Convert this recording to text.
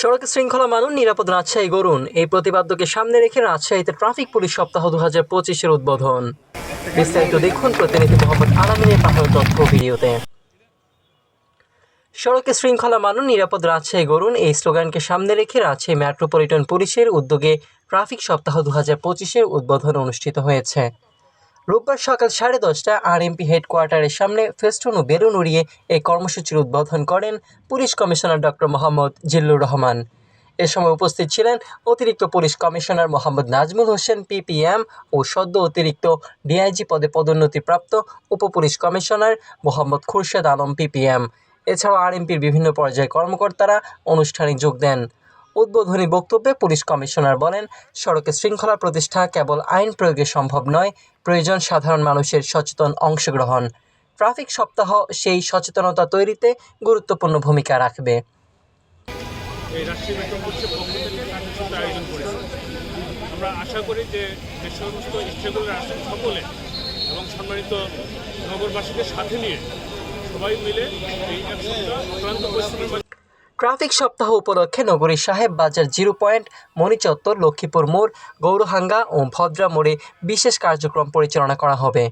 সড়কে শৃঙ্খলা মানুন, নিরাপদ রাজশাহী গড়ুন, এই প্রতিপাদ্যকে সামনে রেখে রাজশাহীতে ট্রাফিক পুলিশ সপ্তাহ 2025-এর উদ্বোধন। বিস্তারিত দেখুন প্রতিনিধি মোহাম্মদ আলামিনের পাঠানো তথ্য ভিডিওতে। সড়কে শৃঙ্খলা মানুন, নিরাপদ রাজশাহী গড়ুন, এই স্লোগানকে সামনে রেখে রাজশাহী মেট্রোপলিটন পুলিশের উদ্যোগে ট্রাফিক সপ্তাহ 2025-এর উদ্বোধন অনুষ্ঠিত হয়েছে। রোববার সকাল 10:30টায় আরএমপি হেডকোয়ার্টারের সামনে ফেস্টুন ও বেলুন উড়িয়ে এই কর্মসূচির উদ্বোধন করেন police commissioner doctor Mohammad Zillur Rahman. এ সময় উপস্থিত ছিলেন অতিরিক্ত police commissioner Mohammad Nazmul Hossain PPM ও সদ্য অতিরিক্ত ডিআইজি পদে পদোন্নতিপ্রাপ্ত উপপুলিশ কমিশনার মোহাম্মদ খুরশেদ আলম পিপিএম। এছাড়াও আরএমপির বিভিন্ন পর্যায়ের কর্মকর্তারা অনুষ্ঠানে যোগ দেন। উদ্বোধনী বক্তব্যে পুলিশ কমিশনার বলেন, সড়কে শৃঙ্খলা প্রতিষ্ঠা কেবল আইন প্রয়োগে সম্ভব নয়, প্রয়োজন সাধারণ মানুষের সচেতন অংশগ্রহণ। ট্রাফিক সপ্তাহ সেই সচেতনতা তৈরিতে গুরুত্বপূর্ণ ভূমিকা রাখবে। এই রাজশাহী মেট্রো পুলিশের পক্ষ থেকে কার্যসূচি আয়োজন করেছে। আমরা আশা করি যে সমস্ত স্টেকহোল্ডার আছেন সকলে এবং সম্মানিত নগরবাসীকে সাথে নিয়ে সবাই মিলে এই এক সপ্তাহ অক্লান্ত পরিশ্রমের ট্রাফিক সপ্তাহ উপলক্ষে নগরীর সাহেব বাজার, জিরো পয়েন্ট, মণিচত্বর, লক্ষ্মীপুর মোড়, গৌরহাঙ্গা ও ভদ্রা মোড়ে বিশেষ কার্যক্রম পরিচালনা করা হবে।